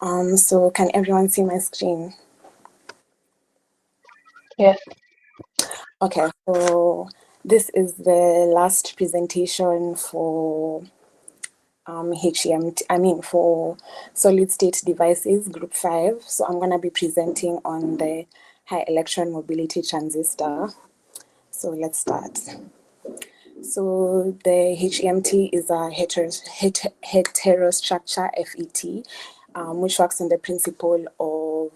So can everyone see my screen? Yes. Okay, so this is the last presentation for for solid state devices, group 5. So I'm going to be presenting on the high electron mobility transistor. So let's start. So the HEMT is a heterostructure FET, which works on the principle of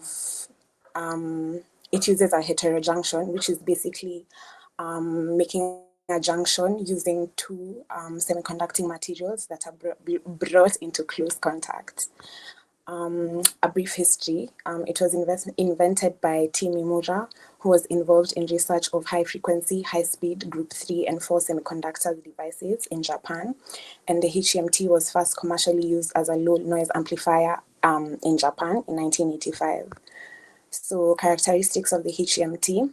it uses a heterojunction, which is basically making a junction using two semiconducting materials that are brought into close contact. A brief history. It was invented by T. Mimura, who was involved in research of high-frequency, high-speed Group 3 and 4 semiconductor devices in Japan. And the HEMT was first commercially used as a low-noise amplifier in Japan in 1985. So characteristics of the HEMT.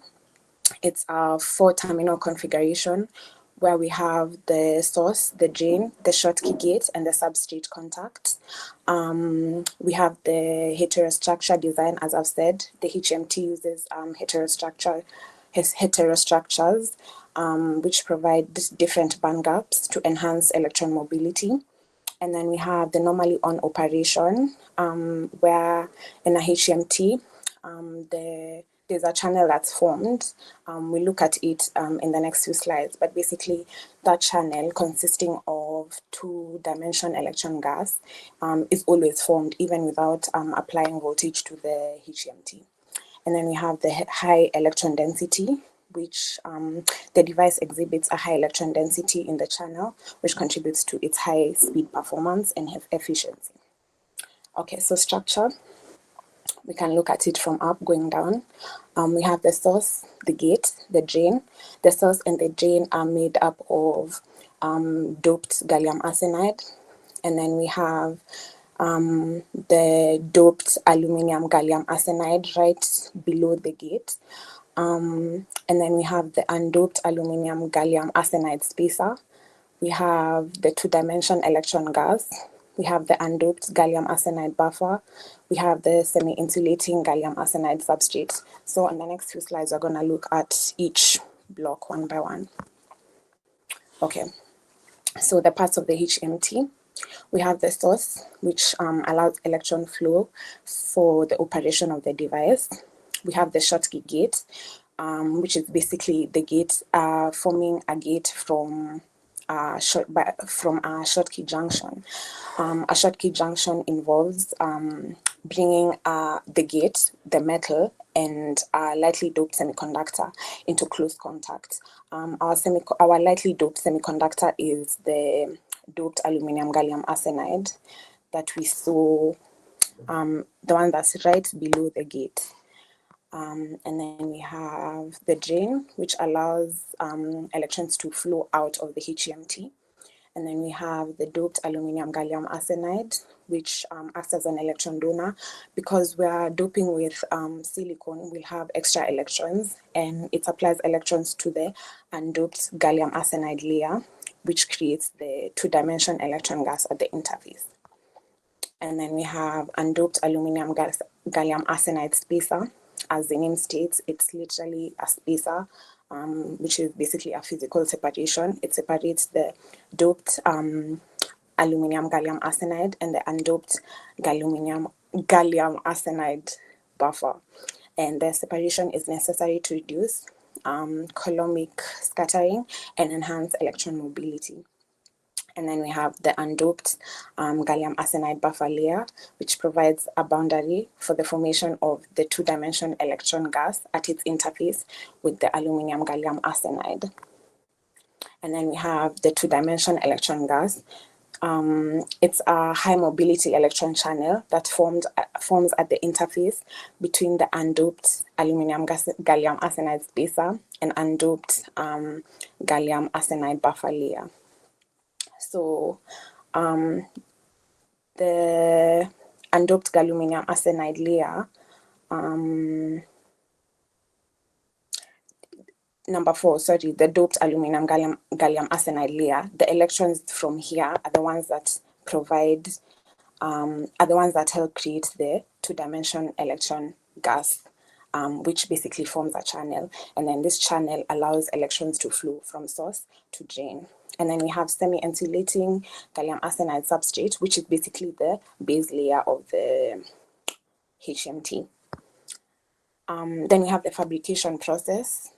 It's a 4-terminal configuration where we have the source, the drain, the Schottky gate, and the substrate contact. We have the heterostructure design, as I've said. The HMT uses heterostructures, which provide different band gaps to enhance electron mobility. And then we have the normally on operation, where in a HMT, there's a channel that's formed. We'll look at it in the next few slides, but basically that channel consisting of two-dimension electron gas is always formed even without applying voltage to the HMT. And then we have the high electron density, which the device exhibits a high electron density in the channel, which contributes to its high speed performance and efficiency. Okay, so structure. We can look at it from up going down. We have the source, the gate, the drain. The source and the drain are made up of doped gallium arsenide. And then we have the doped aluminium gallium arsenide right below the gate. And then we have the undoped aluminium gallium arsenide spacer. We have the two-dimension electron gas. We have the undoped gallium arsenide buffer. We have the semi-insulating gallium arsenide substrate. So on the next few slides, we're going to look at each block one by one. Okay, so the parts of the HMT. We have the source, which allows electron flow for the operation of the device. We have the Schottky gate, which is basically the gate forming a gate from a Schottky junction. A Schottky junction involves bringing the gate, the metal, and a lightly doped semiconductor into close contact. Our lightly doped semiconductor is the doped aluminium gallium arsenide that we saw, the one that's right below the gate. And then we have the drain, which allows electrons to flow out of the HEMT. And then we have the doped aluminium gallium arsenide, which acts as an electron donor. Because we are doping with silicon, we'll have extra electrons, and it supplies electrons to the undoped gallium arsenide layer, which creates the two-dimension electron gas at the interface. And then we have undoped aluminium gallium arsenide spacer. As the name states, it's literally a spacer, which is basically a physical separation. It separates the doped aluminium gallium arsenide and the undoped gallium arsenide buffer. And the separation is necessary to reduce coulombic scattering and enhance electron mobility. And then we have the undoped gallium arsenide buffer layer, which provides a boundary for the formation of the two-dimension electron gas at its interface with the aluminium gallium arsenide. And then we have the two-dimension electron gas. It's a high mobility electron channel that forms at the interface between the undoped aluminium gallium arsenide spacer and undoped gallium arsenide buffer layer. So the undoped gallium arsenide layer, the doped aluminium gallium arsenide layer, the electrons from here are the ones that provide are the ones that help create the two-dimension electron gas, which basically forms a channel. And then this channel allows electrons to flow from source to drain. And then we have semi-insulating gallium arsenide substrate, which is basically the base layer of the HMT. Then we have the fabrication process.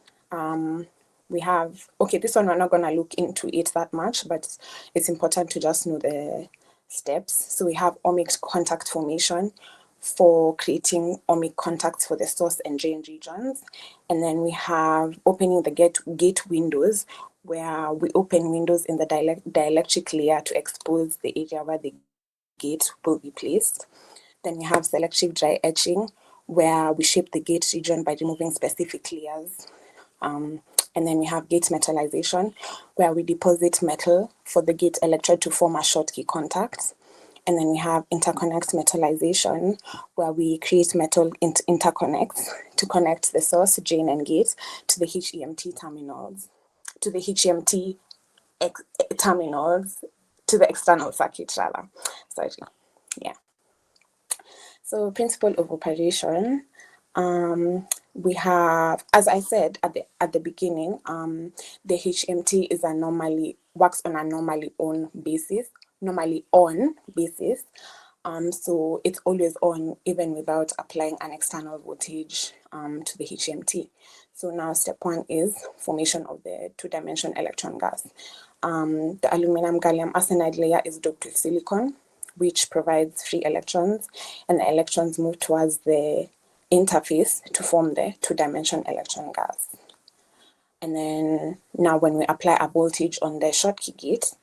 We have, okay, this one we're not going to look into it that much, but it's important to just know the steps. So we have ohmic contact formation for creating ohmic contacts for the source and drain regions. And then we have opening the gate windows, where we open windows in the dielectric layer to expose the area where the gate will be placed. Then we have selective dry etching, where we shape the gate region by removing specific layers. And then we have gate metallization, where we deposit metal for the gate electrode to form a Schottky contact. And then we have interconnect metallization, where we create metal interconnects to connect the source, drain, and gate to the HEMT terminals, to the HEMT terminals, to the external circuit rather. Sorry, yeah. So principle of operation. We have, as I said at the beginning, the HMT is works on a normally on basis. So it's always on even without applying an external voltage to the HMT. So now step one is formation of the two-dimension electron gas. The aluminum gallium arsenide layer is doped with silicon, which provides free electrons, and the electrons move towards the interface to form the two-dimension electron gas. And then now when we apply a voltage on the Schottky gate,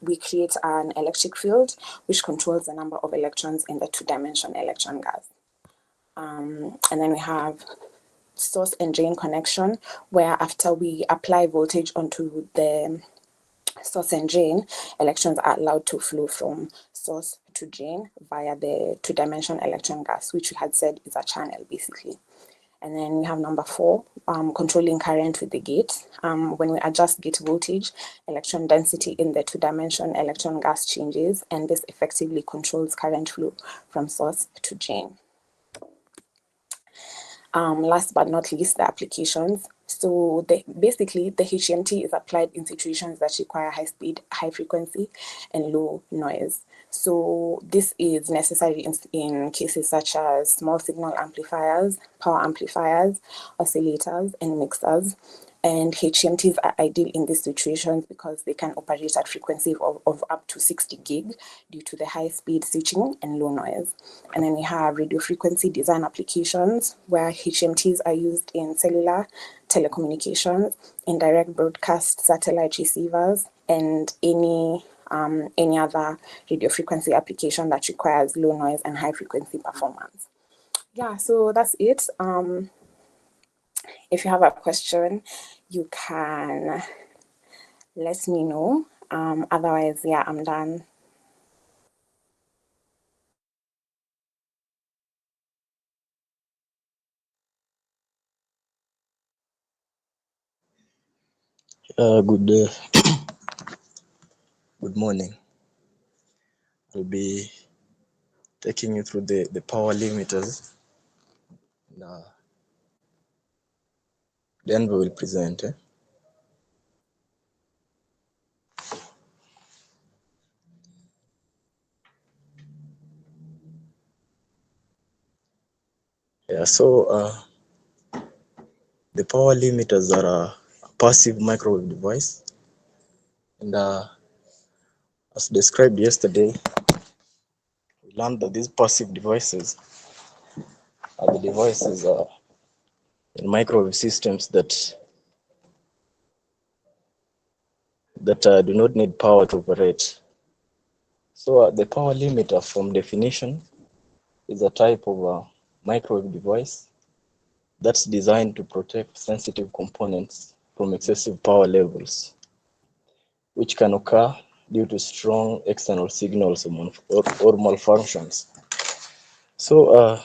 we create an electric field which controls the number of electrons in the two-dimension electron gas. And then we have source and drain connection, where after we apply voltage onto the source and drain, electrons are allowed to flow from source to drain via the two-dimension electron gas, which we had said is a channel basically. And then we have number 4, controlling current with the gate. When we adjust gate voltage, electron density in the two-dimension electron gas changes, and this effectively controls current flow from source to drain. Last but not least, the applications. So basically, the HMT is applied in situations that require high speed, high frequency, and low noise. So this is necessary in cases such as small signal amplifiers, power amplifiers, oscillators, and mixers. And HMTs are ideal in these situations because they can operate at frequency of up to 60 gig due to the high speed switching and low noise. And then we have radio frequency design applications, where HMTs are used in cellular telecommunications, in direct broadcast satellite receivers, and any other radio frequency application that requires low noise and high frequency performance. Yeah, so that's it. If you have a question, you can let me know. Otherwise, yeah, I'm done. Good morning. I'll be taking you through the power limiters. Then we will present. Yeah, so the power limiters are a passive microwave device, and as described yesterday, we learned that these passive devices are the devices in microwave systems that do not need power to operate. So the power limiter, from definition, is a type of microwave device that's designed to protect sensitive components from excessive power levels, which can occur due to strong external signals or malfunctions. So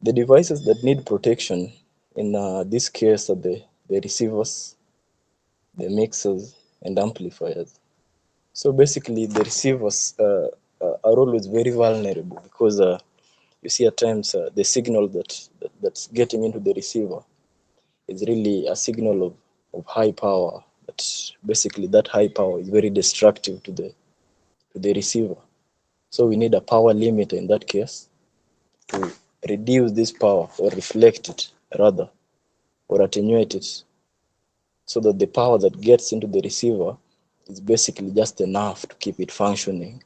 the devices that need protection in this case are the receivers, the mixers, and amplifiers. So basically, the receivers are always very vulnerable because you see at times the signal that's getting into the receiver is really a signal of high power. But basically, that high power is very destructive to the receiver. So we need a power limiter in that case to reduce this power or reflect it rather or attenuate it so that the power that gets into the receiver is basically just enough to keep it functioning.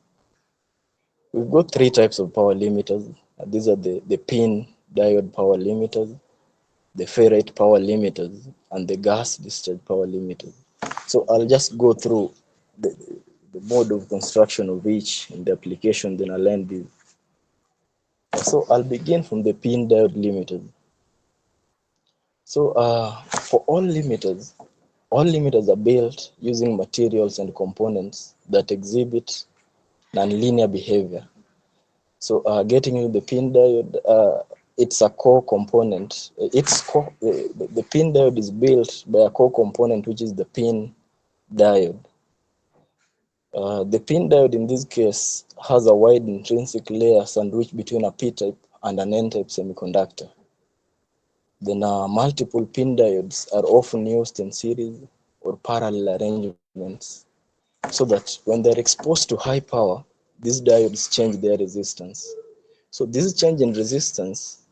We've got three types of power limiters. These are the pin diode power limiters, the ferrite power limiters, and the gas discharge power limiters. So I'll just go through the, the mode of construction of each in the application, then I'll end this. So I'll begin from the pin diode limiters. So for all limiters are built using materials and components that exhibit nonlinear behavior. So getting into the pin diode, it's a core component. The pin diode is built by a core component, which is the pin diode. The pin diode in this case has a wide intrinsic layer sandwiched between a p-type and an n-type semiconductor. Then multiple pin diodes are often used in series or parallel arrangements so that when they're exposed to high power, these diodes change their resistance. So this change in resistance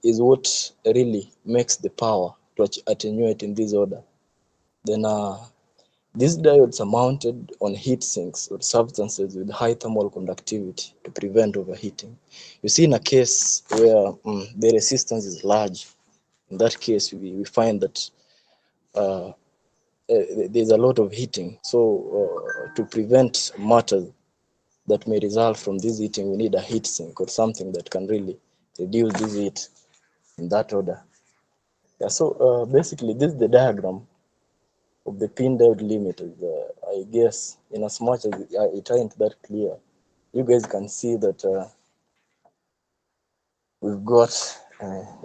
is what really makes the power to attenuate in this order. Then these diodes are mounted on heat sinks or substances with high thermal conductivity to prevent overheating. You see, in a case where the resistance is large, in that case, we find that there's a lot of heating. So to prevent matters that may result from this heating, we need a heat sink or something that can really reduce this heat in that order. Yeah, so basically this is the diagram of the pin diode limiters. I guess in as much as it ain't that clear, you guys can see that we've got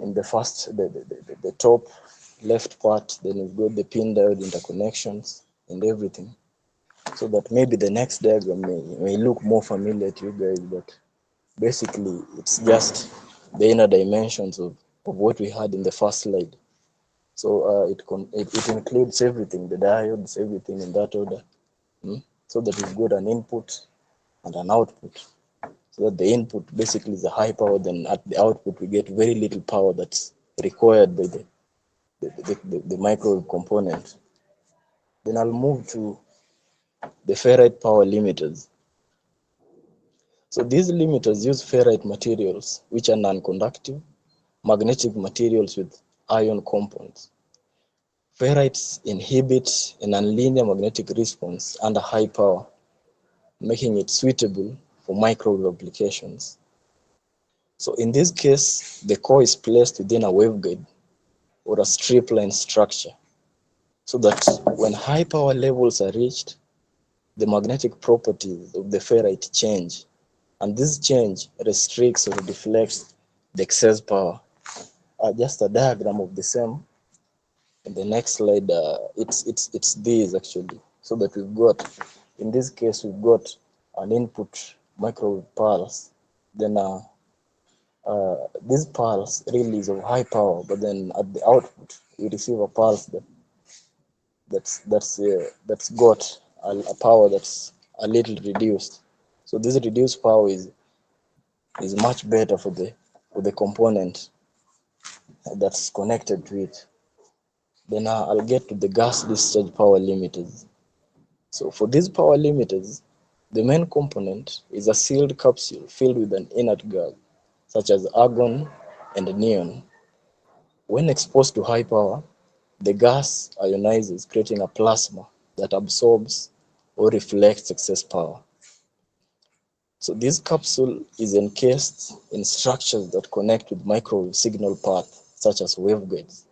in the first, the top left part, then we've got the pin diode interconnections and everything. So that maybe the next diagram may look more familiar to you guys, but basically it's just the inner dimensions of what we had in the first slide. So it includes everything, the diodes, everything in that order. So that we've got an input and an output. So that the input basically is a high power, then at the output we get very little power that's required by the microwave component. Then I'll move to the ferrite power limiters. So these limiters use ferrite materials, which are non-conductive, magnetic materials with ion compounds. Ferrites inhibit a nonlinear magnetic response under high power, making it suitable for microwave applications. So in this case, the core is placed within a waveguide or a strip-line structure, so that when high power levels are reached, the magnetic properties of the ferrite change, and this change restricts or deflects the excess power. Just a diagram of the same. In the next slide, it's these actually, so that we've got, in this case, we've got an input microwave pulse. Then this pulse really is of high power, but then at the output we receive a pulse that's got a power that's a little reduced. So this reduced power is much better for the component that's connected to it. Then I'll get to the gas discharge power limiters. So for these power limiters, the main component is a sealed capsule filled with an inert gas, such as argon and neon. When exposed to high power, the gas ionizes, creating a plasma that absorbs or reflects excess power. So this capsule is encased in structures that connect with microwave signal paths, such as waveguides.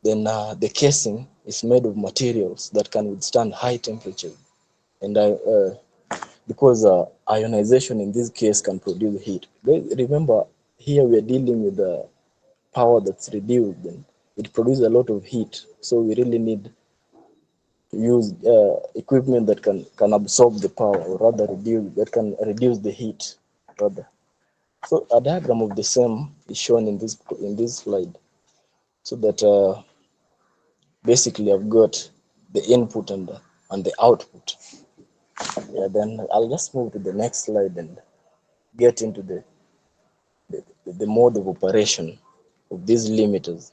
Then the casing is made of materials that can withstand high temperatures. And because ionization in this case can produce heat. Remember, here we are dealing with power that's reduced, and it produces a lot of heat. So we really need use equipment that can absorb the power, or rather can reduce the heat rather. So a diagram of the same is shown in this slide, so that basically I've got the input and the output. Yeah, then I'll just move to the next slide and get into the mode of operation of these limiters.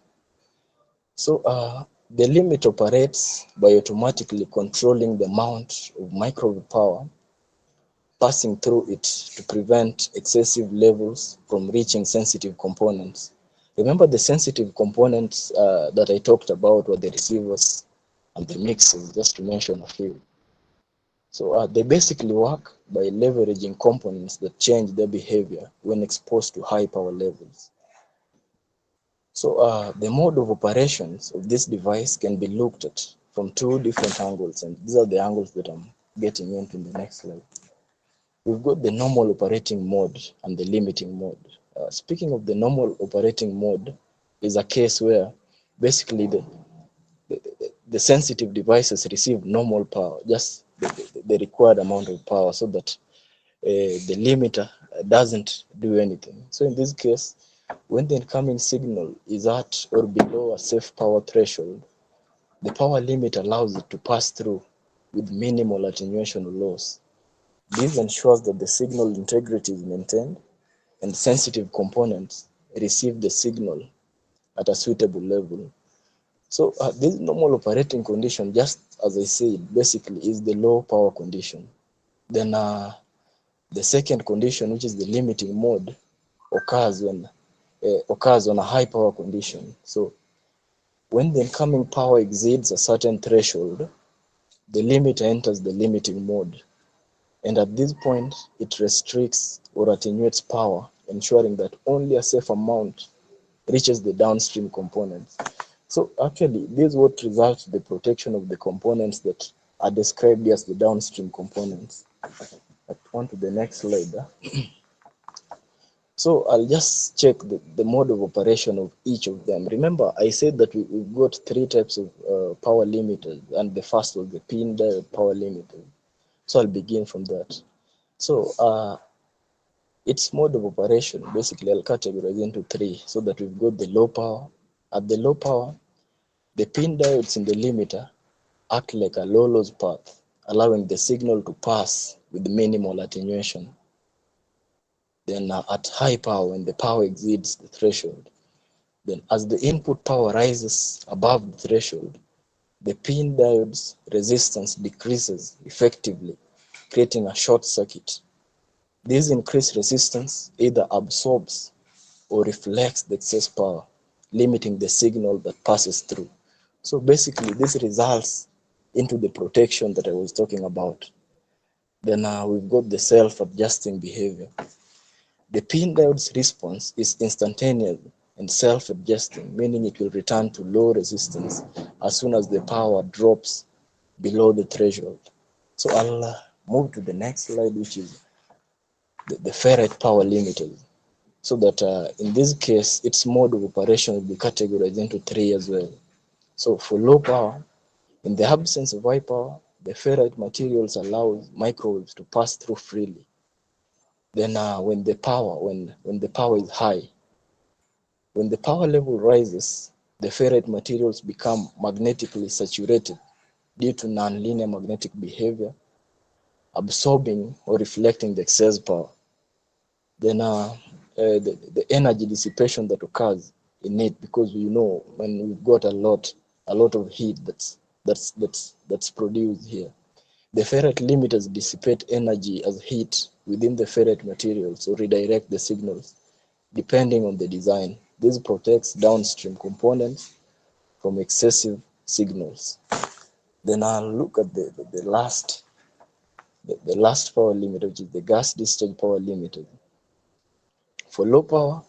So the limit operates by automatically controlling the amount of microwave power passing through it to prevent excessive levels from reaching sensitive components. Remember, the sensitive components that I talked about were the receivers and the mixers, just to mention a few. So they basically work by leveraging components that change their behavior when exposed to high power levels. So the mode of operations of this device can be looked at from two different angles, and these are the angles that I'm getting into in the next slide. We've got the normal operating mode and the limiting mode. Speaking of the normal operating mode, is a case where basically the sensitive devices receive normal power, just the required amount of power, so that the limiter doesn't do anything. So in this case, when the incoming signal is at or below a safe power threshold, the power limit allows it to pass through with minimal attenuation or loss. This ensures that the signal integrity is maintained and sensitive components receive the signal at a suitable level. So this normal operating condition, just as I said, basically is the low power condition. Then the second condition, which is the limiting mode, occurs on a high power condition. So when the incoming power exceeds a certain threshold, the limiter enters the limiting mode. And at this point, it restricts or attenuates power, ensuring that only a safe amount reaches the downstream components. So actually, this is what results in the protection of the components that are described as the downstream components. On to the next slide. So I'll just check the mode of operation of each of them. Remember, I said that we've got three types of power limiters, and the first was the pin diode power limiter. So I'll begin from that. So its mode of operation, basically I'll categorize into three, so that we've got the low power. At the low power, the pin diodes in the limiter act like a low loss path, allowing the signal to pass with minimal attenuation. Then at high power, when the power exceeds the threshold, then as the input power rises above the threshold, the pin diode's resistance decreases effectively, creating a short circuit. This increased resistance either absorbs or reflects the excess power, limiting the signal that passes through. So basically, this results into the protection that I was talking about. Then we've got the self-adjusting behavior. The pin diode's response is instantaneous and self-adjusting, meaning it will return to low resistance as soon as the power drops below the threshold. So I'll move to the next slide, which is the ferrite power limiter. So that in this case, its mode of operation will be categorized into three as well. So for low power, in the absence of high power, the ferrite materials allows microwaves to pass through freely. Then when the power is high, when the power level rises, the ferrite materials become magnetically saturated due to nonlinear magnetic behavior, absorbing or reflecting the excess power. Then the energy dissipation that occurs in it, because we know when we've got a lot of heat that's produced here, the ferrite limiters dissipate energy as heat within the ferrite materials or redirect the signals depending on the design. This protects downstream components from excessive signals. Then I'll look at the last power limiter, which is the gas discharge power limiter. For low power,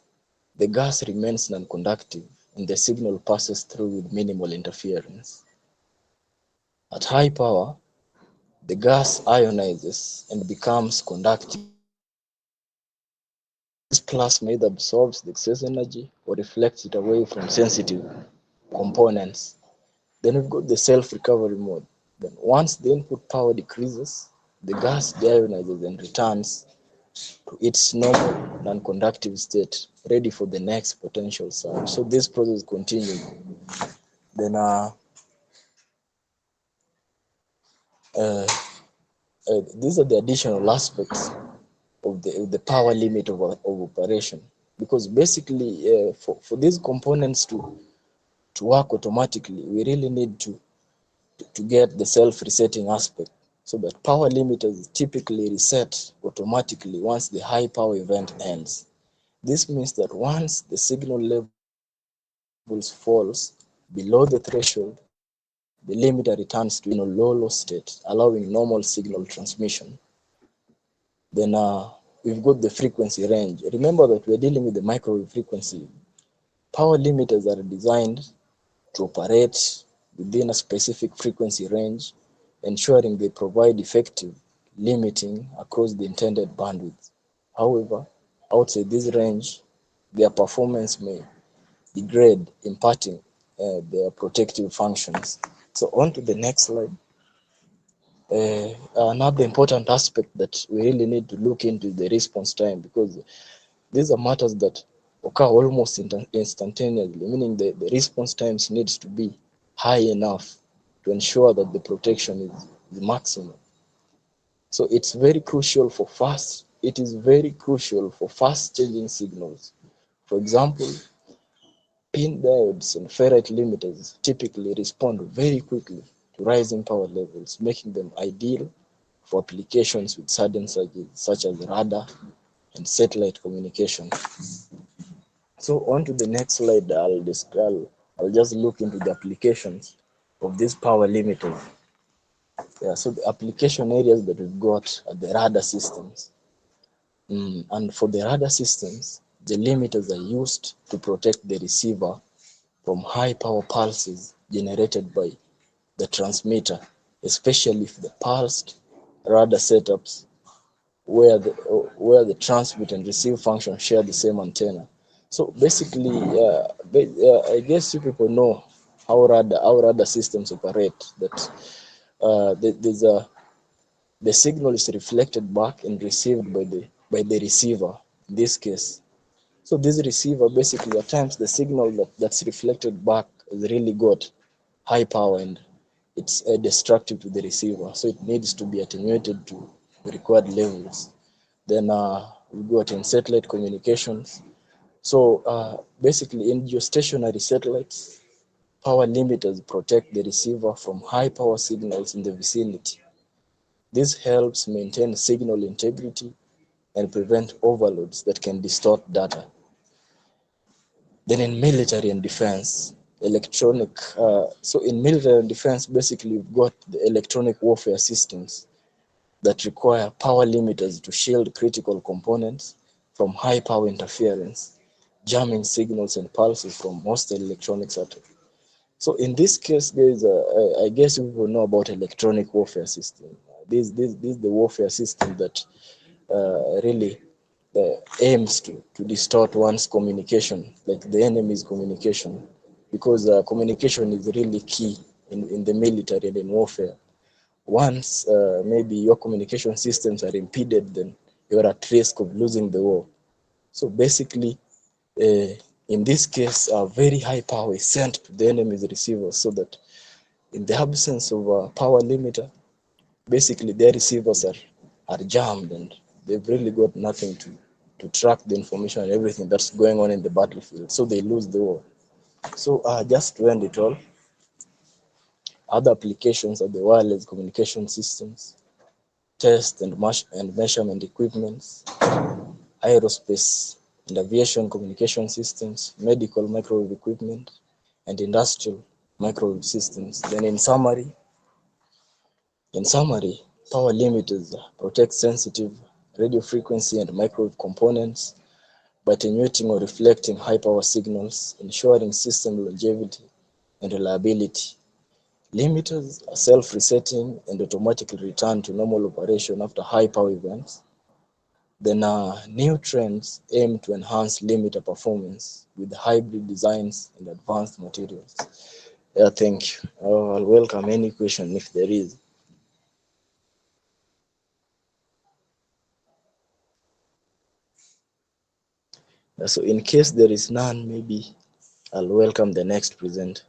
the gas remains non-conductive and the signal passes through with minimal interference. At high power, the gas ionizes and becomes conductive. This plasma either absorbs the excess energy or reflects it away from sensitive components. Then we've got the self-recovery mode. Then once the input power decreases, the gas deionizes and returns to its normal non-conductive state, ready for the next potential surge. So this process continues. Then these are the additional aspects of the power limit of operation, because basically for these components to work automatically, we really need to get the self-resetting aspect, so that power limiters typically reset automatically once the high power event ends. This means that once the signal levels falls below the threshold, the limiter returns to its original low state, allowing normal signal transmission. Then we've got the frequency range. Remember that we're dealing with the microwave frequency. Power limiters are designed to operate within a specific frequency range, ensuring they provide effective limiting across the intended bandwidth. However, outside this range, their performance may degrade, impacting their protective functions. So on to the next slide. Another important aspect that we really need to look into is the response time, because these are matters that occur almost instantaneously, meaning the response times needs to be high enough to ensure that the protection is maximum. So it is very crucial for fast changing signals. For example, pin diodes and ferrite limiters typically respond very quickly to rising power levels, making them ideal for applications with sudden surges such as radar and satellite communication. So on to the next slide, I'll just look into the applications of this power limiter. Yeah, so the application areas that we've got are the radar systems. And for the radar systems, the limiters are used to protect the receiver from high power pulses generated by the transmitter, especially if the pulsed radar setups where the transmit and receive function share the same antenna. So basically, I guess you people know how radar systems operate. That there's the signal is reflected back and received by the receiver in this case. So this receiver basically, at times the signal that's reflected back has really got high power and it's destructive to the receiver. So it needs to be attenuated to the required levels. Then we got in satellite communications. So basically in geostationary satellites, power limiters protect the receiver from high power signals in the vicinity. This helps maintain signal integrity and prevent overloads that can distort data. Then in military and defense, so in military and defense, basically we've got the electronic warfare systems that require power limiters to shield critical components from high power interference, jamming signals and pulses from hostile electronics attacks. So in this case, guys, I guess you will know about electronic warfare system. This is the warfare system that really aims to distort one's communication, like the enemy's communication, because communication is really key in the military and in warfare. Once maybe your communication systems are impeded, then you're at risk of losing the war. So basically, uh, in this case, a very high power is sent to the enemy's receivers, so that in the absence of a power limiter, basically their receivers are jammed and they've really got nothing to track the information and everything that's going on in the battlefield. So they lose the war. So just to end it all, other applications are the wireless communication systems, test and measurement equipments, aerospace and aviation communication systems, medical microwave equipment, and industrial microwave systems. Then in summary, power limiters protect sensitive radio frequency and microwave components by attenuating or reflecting high power signals, ensuring system longevity and reliability. Limiters are self-resetting and automatically return to normal operation after high power events. Then new trends aim to enhance limiter performance with hybrid designs and advanced materials. Yeah, thank you. I'll welcome any question if there is. So in case there is none, maybe I'll welcome the next presenter.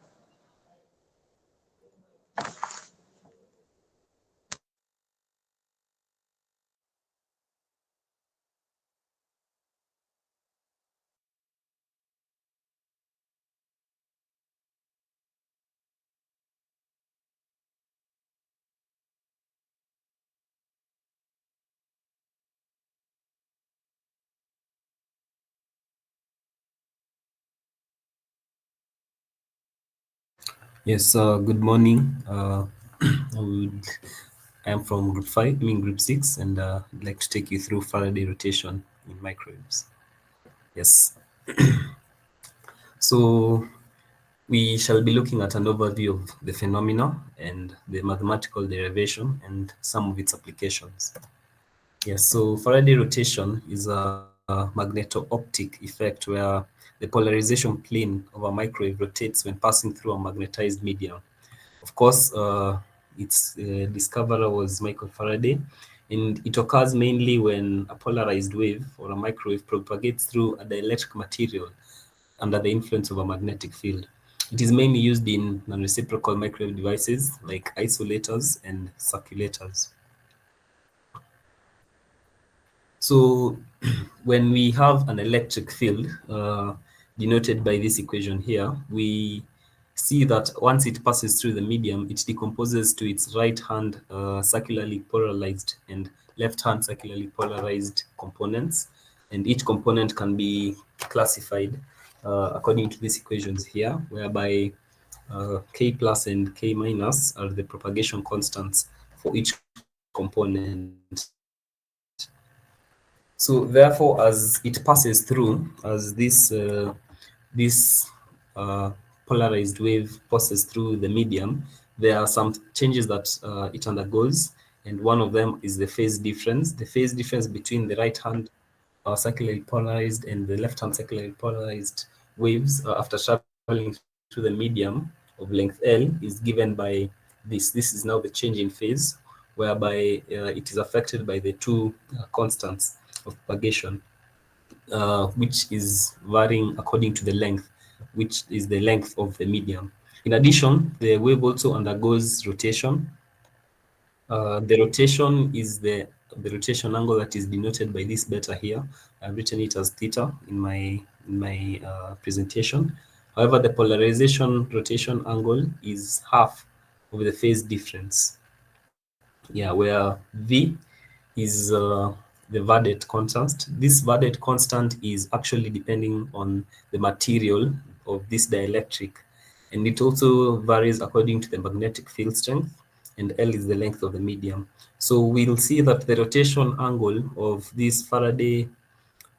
Yes, good morning. I would, I am from Group 5, I mean Group 6, and I'd like to take you through Faraday rotation in microwaves. Yes, so we shall be looking at an overview of the phenomena and the mathematical derivation and some of its applications. Yes, so Faraday rotation is a magneto-optic effect where the polarization plane of a microwave rotates when passing through a magnetized medium. Of course, its discoverer was Michael Faraday, and it occurs mainly when a polarized wave or a microwave propagates through a dielectric material under the influence of a magnetic field. It is mainly used in non-reciprocal microwave devices like isolators and circulators. So when we have an electric field denoted by this equation here, we see that once it passes through the medium, it decomposes to its right hand circularly polarized and left hand circularly polarized components. And each component can be classified according to these equations here, whereby K plus and K minus are the propagation constants for each component. So therefore, as it passes through, as this polarized wave passes through the medium, there are some changes that it undergoes, and one of them is the phase difference. The phase difference between the right hand circularly polarized and the left hand circularly polarized waves after traveling through the medium of length L is given by this. This is now the change in phase, whereby it is affected by the two constants of propagation, which is varying according to the length, which is the length of the medium. In addition, the wave also undergoes rotation. The rotation is the rotation angle that is denoted by this beta here. I've written it as theta in my presentation. However, the polarization rotation angle is half of the phase difference. Yeah, where V is the Vardet constant. This Vardet constant is actually depending on the material of this dielectric, and it also varies according to the magnetic field strength, and L is the length of the medium. So we'll see that the rotation angle of this Faraday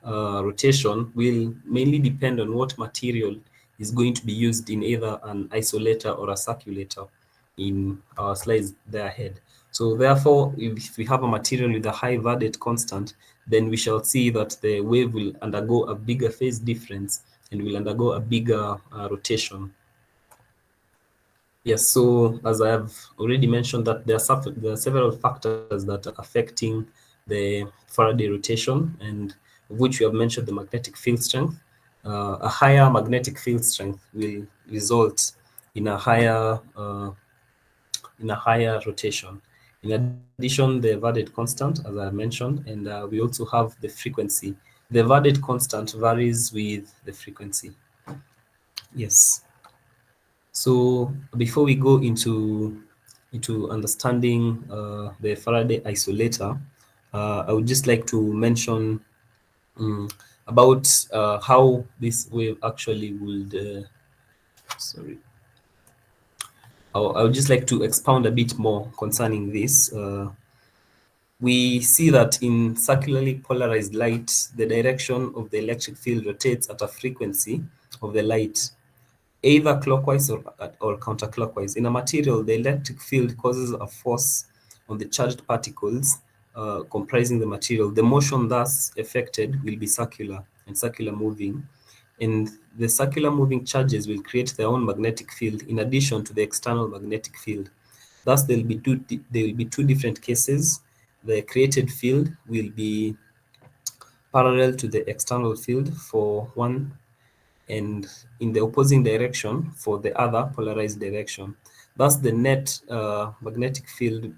rotation will mainly depend on what material is going to be used in either an isolator or a circulator in our slides there ahead. So therefore, if we have a material with a high Vardet constant, then we shall see that the wave will undergo a bigger phase difference and will undergo a bigger rotation. Yes, so as I have already mentioned that there are several factors that are affecting the Faraday rotation, and of which we have mentioned the magnetic field strength. A higher magnetic field strength will result in a higher rotation. In addition, the Vardet constant, as I mentioned, and we also have the frequency. The Vardet constant varies with the frequency. Yes. So before we go into understanding the Faraday isolator, I would just like to mention about how this wave actually would. Sorry, I would just like to expound a bit more concerning this. We see that in circularly polarized light, the direction of the electric field rotates at a frequency of the light, either clockwise or counterclockwise. In a material, the electric field causes a force on the charged particles comprising the material. The motion thus affected will be circular and circular moving. and the circular moving charges will create their own magnetic field in addition to the external magnetic field. Thus, there will be two different cases. The created field will be parallel to the external field for one, and in the opposing direction for the other polarized direction. Thus, the net magnetic field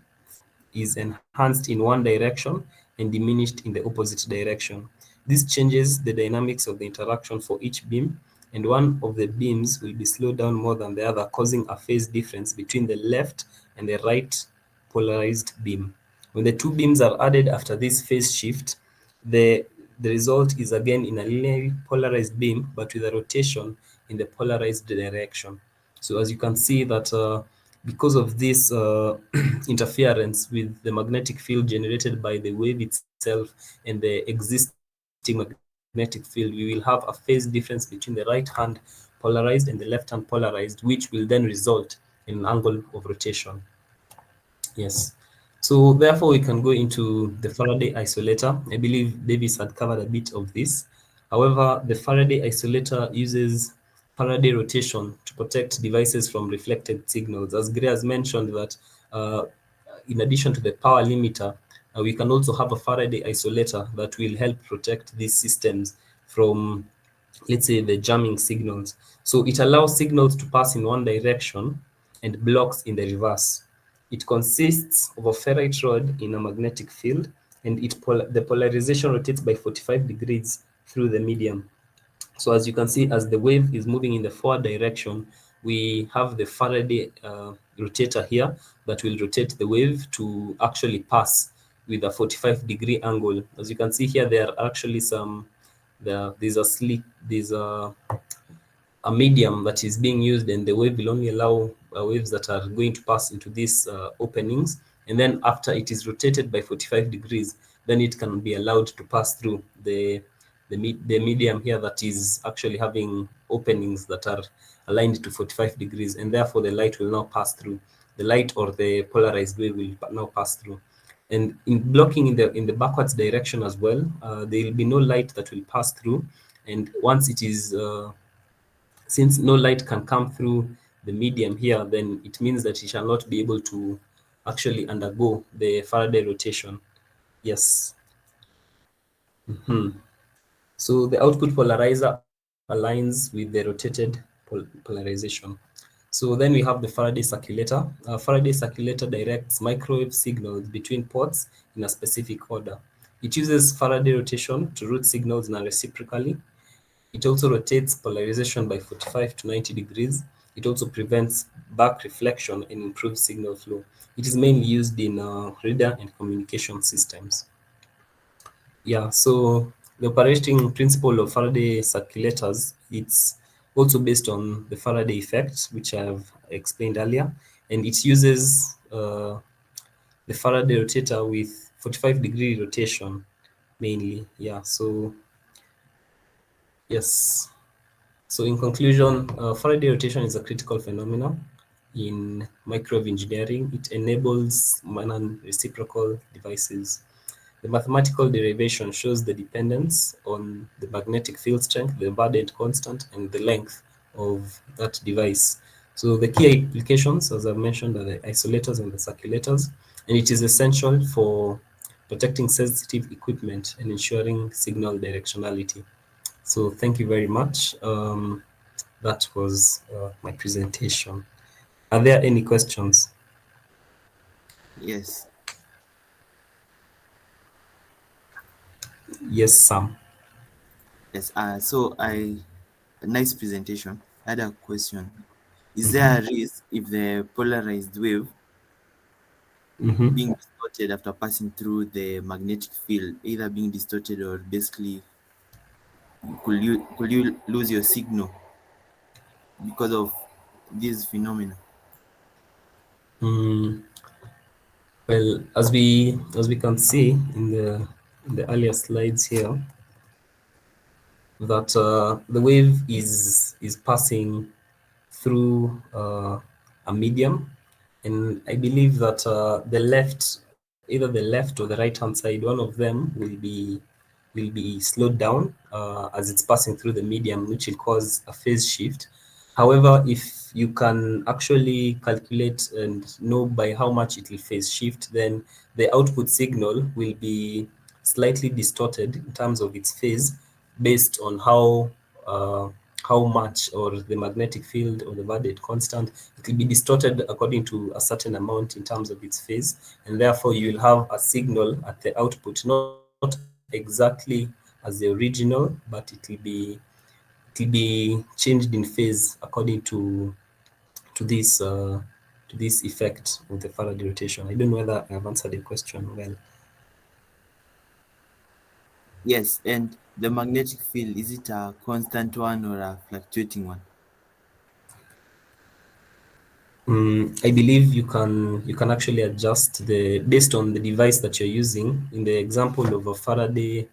is enhanced in one direction and diminished in the opposite direction. This changes the dynamics of the interaction for each beam, and one of the beams will be slowed down more than the other, causing a phase difference between the left and the right polarized beam. When the two beams are added after this phase shift, the result is again in a linearly polarized beam, but with a rotation in the polarized direction. So as you can see that because of this interference with the magnetic field generated by the wave itself and the existing magnetic field, we will have a phase difference between the right hand polarized and the left hand polarized, which will then result in an angle of rotation. Yes. So therefore, we can go into the Faraday isolator. I believe Davis had covered a bit of this. However, the Faraday isolator uses Faraday rotation to protect devices from reflected signals. As Gray has mentioned that in addition to the power limiter, we can also have a Faraday isolator that will help protect these systems from, let's say, the jamming signals. So it allows signals to pass in one direction and blocks in the reverse. It consists of a ferrite rod in a magnetic field, and the polarization rotates by 45 degrees through the medium. So as you can see, as the wave is moving in the forward direction, we have the Faraday rotator here that will rotate the wave to actually pass with a 45-degree angle. As you can see here, there are actually there's a medium that is being used, and the wave will only allow waves that are going to pass into these openings. And then after it is rotated by 45 degrees, then it can be allowed to pass through the medium here that is actually having openings that are aligned to 45 degrees, and therefore the light will now pass through. The light or the polarized wave will now pass through. And in blocking in the backwards direction as well, there will be no light that will pass through. And once it is since no light can come through the medium here, then it means that it shall not be able to actually undergo the Faraday rotation. Yes. So the output polarizer aligns with the rotated polarization. So then we have the Faraday circulator. Faraday circulator directs microwave signals between ports in a specific order. It uses Faraday rotation to route signals non-reciprocally. It also rotates polarization by 45 to 90 degrees. It also prevents back reflection and improves signal flow. It is mainly used in radar and communication systems. Yeah, so the operating principle of Faraday circulators, it's also based on the Faraday effect, which I've explained earlier, and it uses the Faraday rotator with 45-degree rotation mainly. Yeah, so yes. So in conclusion, Faraday rotation is a critical phenomenon in microwave engineering. It enables non-reciprocal devices. The mathematical derivation shows the dependence on the magnetic field strength, the Bardent constant, and the length of that device. So the key applications, as I've mentioned, are the isolators and the circulators, and it is essential for protecting sensitive equipment and ensuring signal directionality. So thank you very much. That was my presentation. Are there any questions? Yes. Yes, Sam. Yes. Nice presentation. I had a question. Is there a risk if the polarized wave being distorted after passing through the magnetic field, either being distorted or basically could you lose your signal because of this phenomena? Well, as we can see in the earlier slides here, that the wave is passing through a medium, and I believe that either the left or the right hand side, one of them will be will be slowed down as it's passing through the medium, which will cause a phase shift. However, if you can actually calculate and know by how much it will phase shift, then the output signal will be slightly distorted in terms of its phase based on how much, or the magnetic field or the Vardet constant, it will be distorted according to a certain amount in terms of its phase, and therefore you will have a signal at the output, not exactly as the original, but it will be changed in phase according to this effect of the Faraday rotation. I don't know whether I've answered your question well. Yes, and the magnetic field, is it a constant one or a fluctuating one? I believe you can actually adjust based on the device that you're using. In the example of a Faraday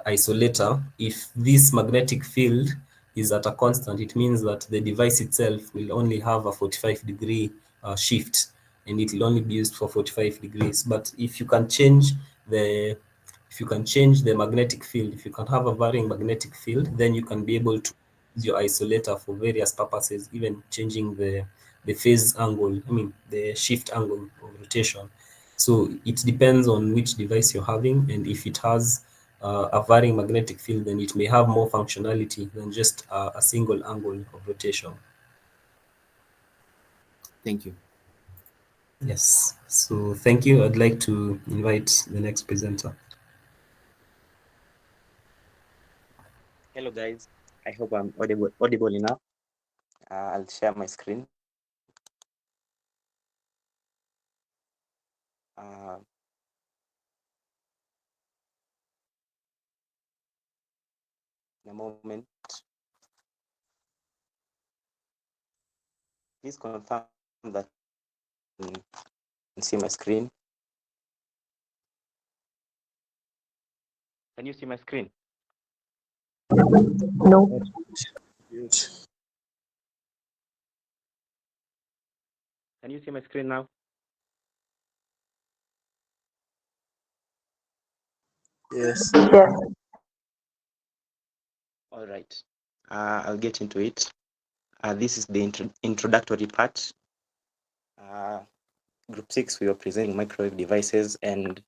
isolator, if this magnetic field is at a constant, it means that the device itself will only have a 45-degree shift, and it will only be used for 45 degrees. But if you can change the magnetic field, if you can have a varying magnetic field, then you can be able to use your isolator for various purposes, even changing the phase angle, the shift angle of rotation. So it depends on which device you're having, and if it has a varying magnetic field, then it may have more functionality than just a single angle of rotation. Thank you. Yes. So thank you. I'd like to invite the next presenter. Hello guys, I hope I'm audible enough. I'll share my screen. In a moment. Please confirm that you can see my screen. Can you see my screen? No. Can you see my screen now? Yes. Yes. All right. I'll get into it. This is the introductory part. Group 6, we were presenting microwave devices, and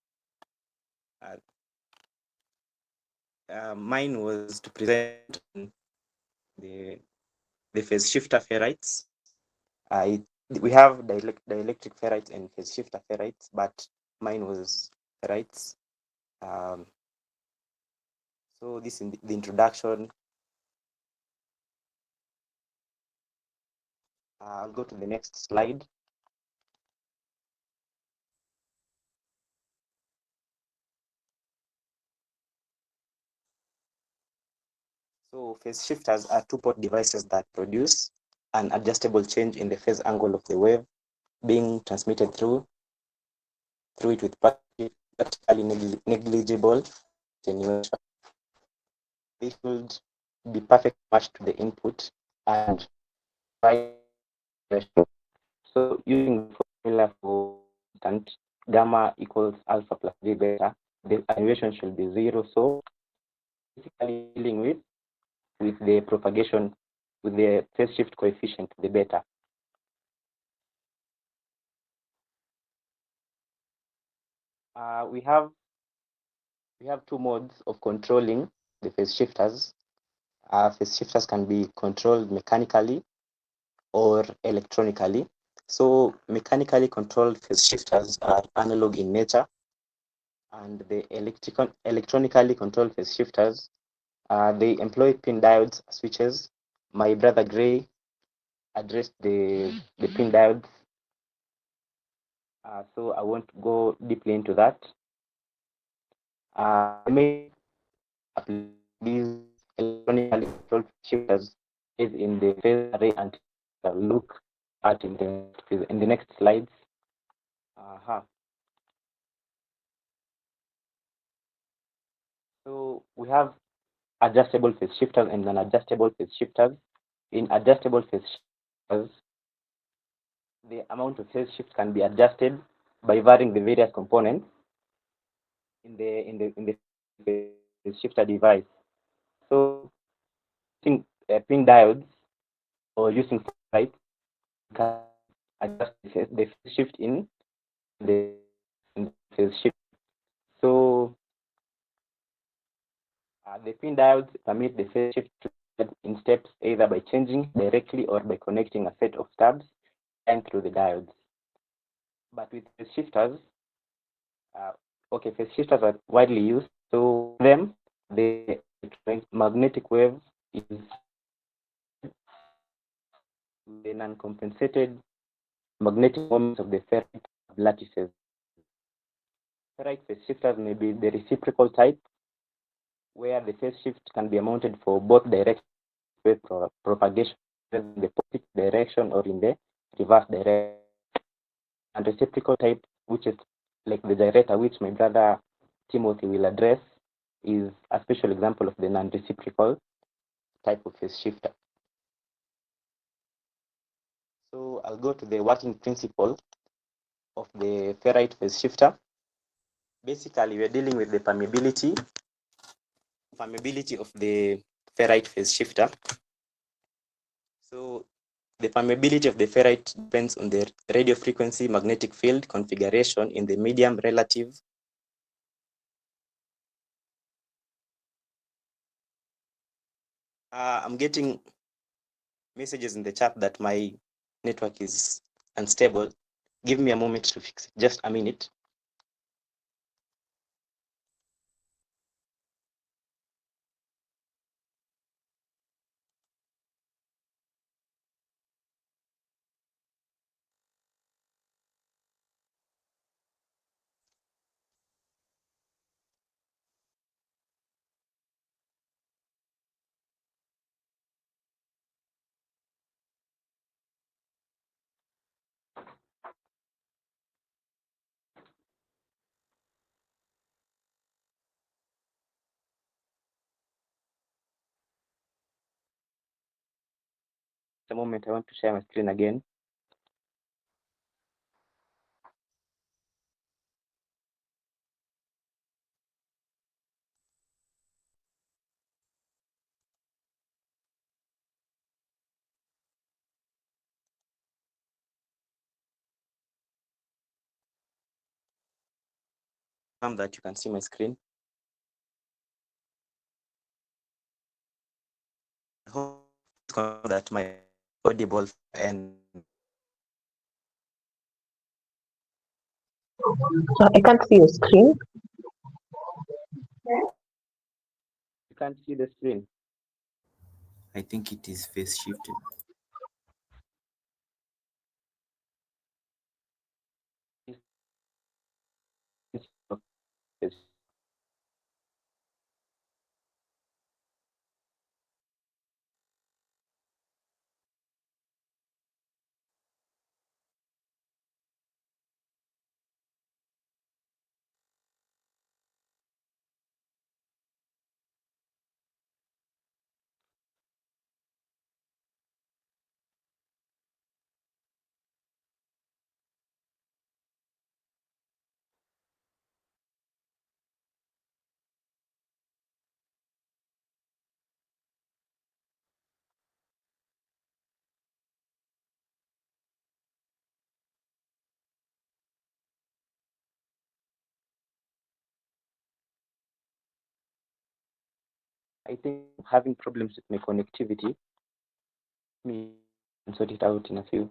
mine was to present the phase shifter ferrites. We have dielectric ferrites and phase shifter ferrites, but mine was ferrites. So this is the introduction. I'll go to the next slide. So phase shifters are two-port devices that produce an adjustable change in the phase angle of the wave being transmitted through it with practically negligible attenuation. They should be perfect match to the input and right ratio. So using the formula for constant gamma equals alpha plus d beta, the attenuation should be 0. So basically dealing with the propagation, with the phase shift coefficient, the beta. We have two modes of controlling the phase shifters. Phase shifters can be controlled mechanically or electronically. So mechanically controlled phase shifters are analog in nature, and the electronically controlled phase shifters, they employ pin diodes switches. My brother Gray addressed the pin diodes, so I won't go deeply into that. The main these electronically controlled shifters is in the phase array, and look at in the next slides. So we have adjustable phase shifters and non-adjustable phase shifters. In adjustable phase shifters, the amount of phase shift can be adjusted by varying the various components in the phase. phase shifter device. So using pin diodes or using lights, you can adjust the phase shift in the phase shift. So the pin diodes permit the phase shift to in steps either by changing directly or by connecting a set of stubs and through the diodes. But with phase shifters, phase shifters are widely used. So them, the magnetic wave is the non-compensated magnetic moments of the ferrite lattices. Ferrite phase shifters may be the reciprocal type, where the phase shift can be mounted for both directions wave propagation in the positive direction or in the reverse direction. And reciprocal type, which is like the gyrator, which my brother Timothy will address, is a special example of the non-reciprocal type of phase shifter. So I'll go to the working principle of the ferrite phase shifter. Basically, we're dealing with the permeability of the ferrite phase shifter. So the permeability of the ferrite depends on the radio frequency magnetic field configuration in the medium relative. I'm getting messages in the chat that my network is unstable. Give me a moment to fix it, just a minute. A moment, I want to share my screen again. That you can see my screen. I hope that my audible and I can't see your screen. you can't see the screen. I think it is phase shifted. I think I'm having problems with my connectivity. Let me sort it out in a few.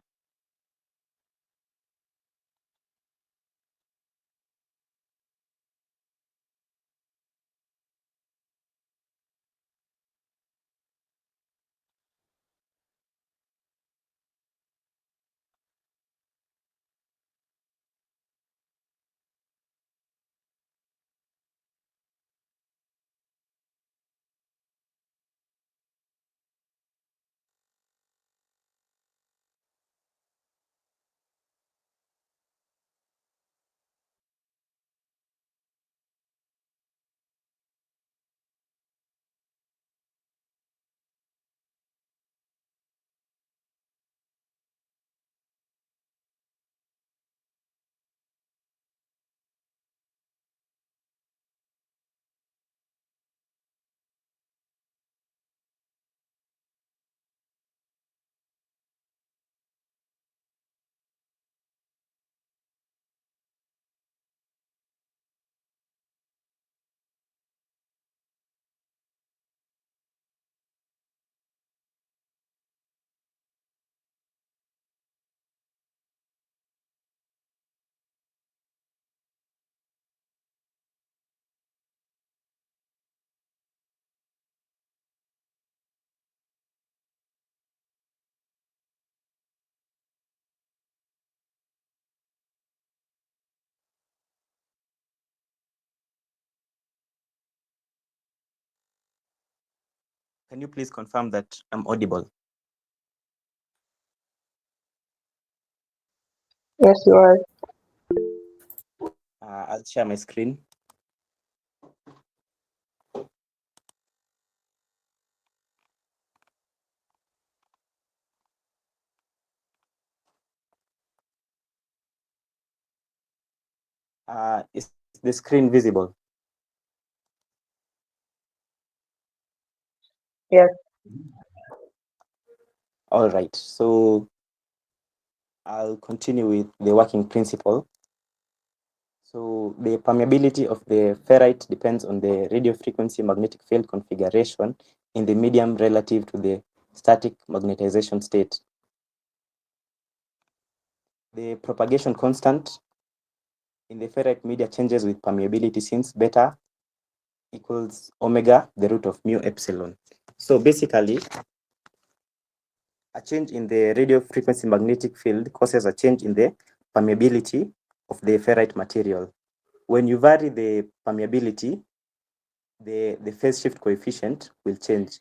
Can you please confirm that I'm audible? Yes, you are. I'll share my screen. Is the screen visible? Yes. All right, so I'll continue with the working principle. So the permeability of the ferrite depends on the radio frequency magnetic field configuration in the medium relative to the static magnetization state. The propagation constant in the ferrite media changes with permeability since beta equals omega, the root of mu epsilon. So basically, a change in the radio frequency magnetic field causes a change in the permeability of the ferrite material. When you vary the permeability, the phase shift coefficient will change,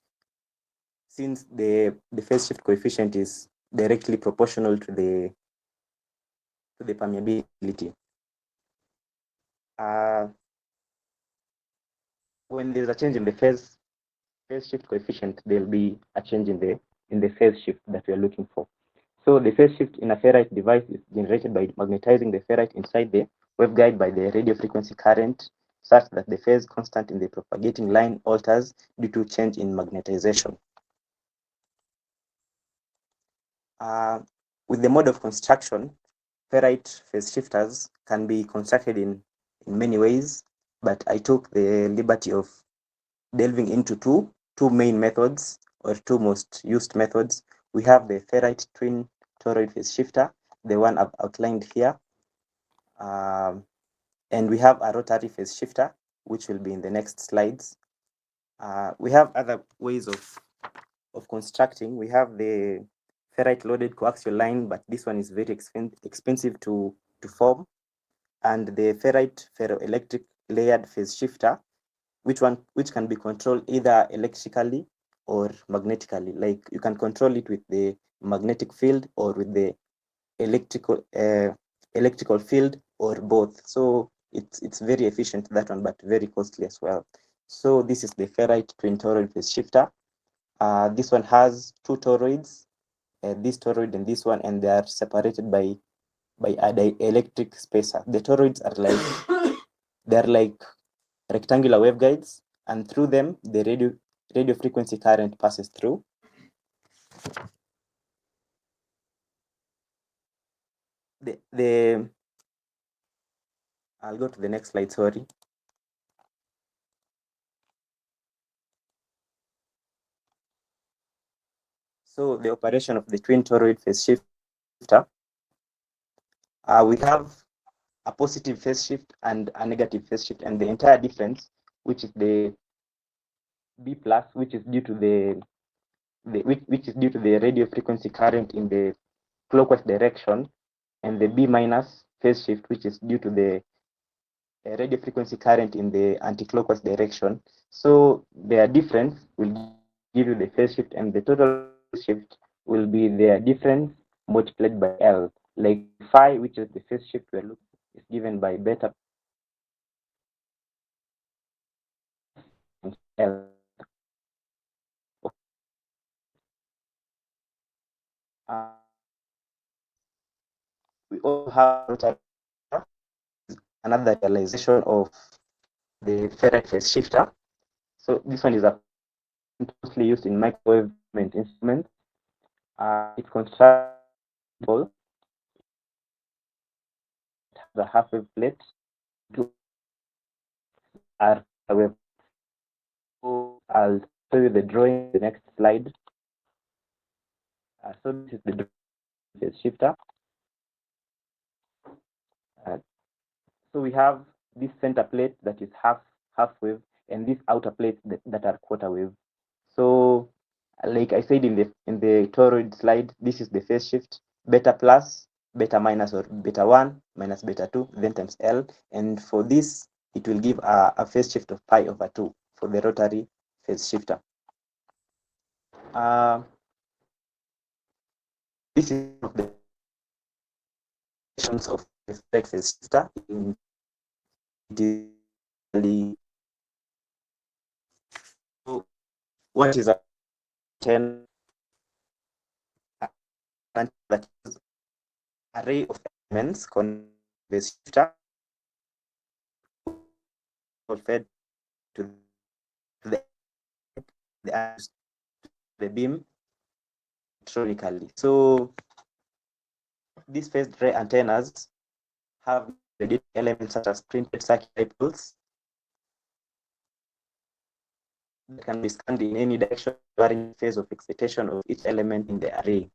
since the phase shift coefficient is directly proportional to the permeability. When there's a change in the phase shift coefficient, there'll be a change in the phase shift that we are looking for. So the phase shift in a ferrite device is generated by magnetizing the ferrite inside the waveguide by the radio frequency current, such that the phase constant in the propagating line alters due to change in magnetization. With the mode of construction, ferrite phase shifters can be constructed in many ways, but I took the liberty of delving into two main methods, or two most used methods. We have the ferrite twin toroid phase shifter, the one I've outlined here, and we have a rotary phase shifter, which will be in the next slides. We have other ways of constructing. We have the ferrite loaded coaxial line, but this one is very expensive to form, and the ferrite ferroelectric layered phase shifter, which can be controlled either electrically or magnetically. Like, you can control it with the magnetic field or with the electrical field, or both. So it's very efficient, that one, but very costly as well. So this is the ferrite twin toroid phase shifter. This one has two toroids, this toroid and this one, and they are separated by a dielectric spacer. The toroids are like rectangular waveguides, and through them the radio frequency current passes through. I'll go to the next slide, sorry. So the operation of the twin toroid phase shifter, we have a positive phase shift and a negative phase shift, and the entire difference, which is the B plus, which is due to the radio frequency current in the clockwise direction, and the B minus phase shift, which is due to the radio frequency current in the anti-clockwise direction. So their difference will give you the phase shift, and the total shift will be their difference multiplied by L. Like phi, which is the phase shift we're looking at, is given by beta L. We also have another realization of the ferrite phase shifter. So this one is mostly used in microwave instruments. It constructable, the half wave plate to our wave. So I'll show you the drawing in the next slide. So this is the phase shifter. So we have this center plate that is half wave, and these outer plates that are quarter wave. So, like I said in the toroid slide, this is the phase shift: beta plus, beta minus, or beta 1 minus beta 2, then times L. And for this, it will give a phase shift of pi over 2 for the rotary phase shifter. This is one of the functions of the phase shifter. So what is a 10 that is array of elements connected to the shifter fed to the beam electronically. So these phased array antennas have the elements such as printed circuit dipoles that can be scanned in any direction during the phase of excitation of each element in the array.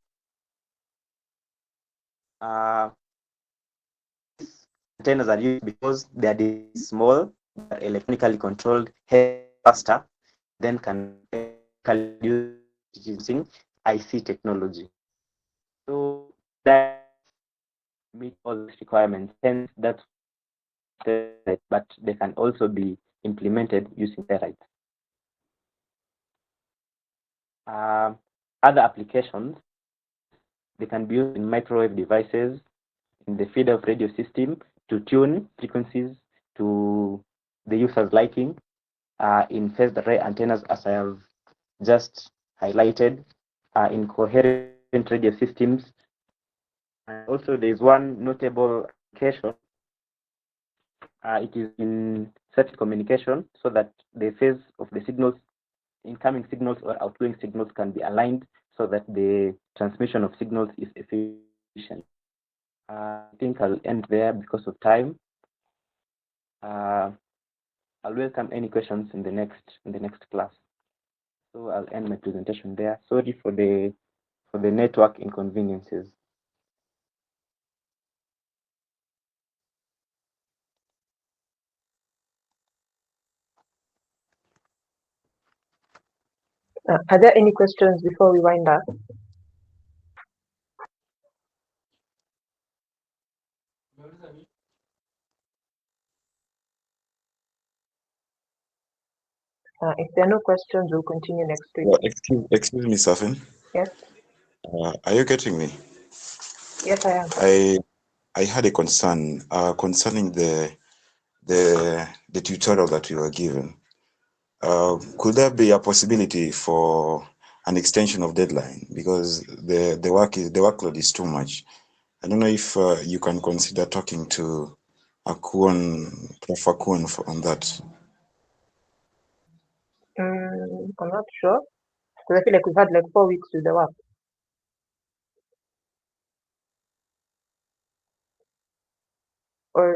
These antennas are used because they are small, but electronically controlled, faster, then can use using IC technology. So that meet all these requirements. Hence, that's but they can also be implemented using ferrites. Other applications, they can be used in microwave devices, in the feeder of radio system to tune frequencies to the user's liking, in phased array antennas, as I have just highlighted, in coherent radio systems. And also, there is one notable application. It is in circuit communication, so that the phase of the signals, incoming signals or outgoing signals, can be aligned so that the transmission of signals is efficient. I think I'll end there because of time. I'll welcome any questions in the next class. So I'll end my presentation there. Sorry for the network inconveniences. Are there any questions before we wind up? If there are no questions, we'll continue next week. Excuse me, Safin. Yes. Are you getting me? Yes, I am. I had a concern concerning the tutorial that we were given. Could there be a possibility for an extension of deadline, because the workload is too much? I don't know if you can consider talking to Prof. Akuan on that. I'm not sure, because I feel like we've had like 4 weeks with the work. Or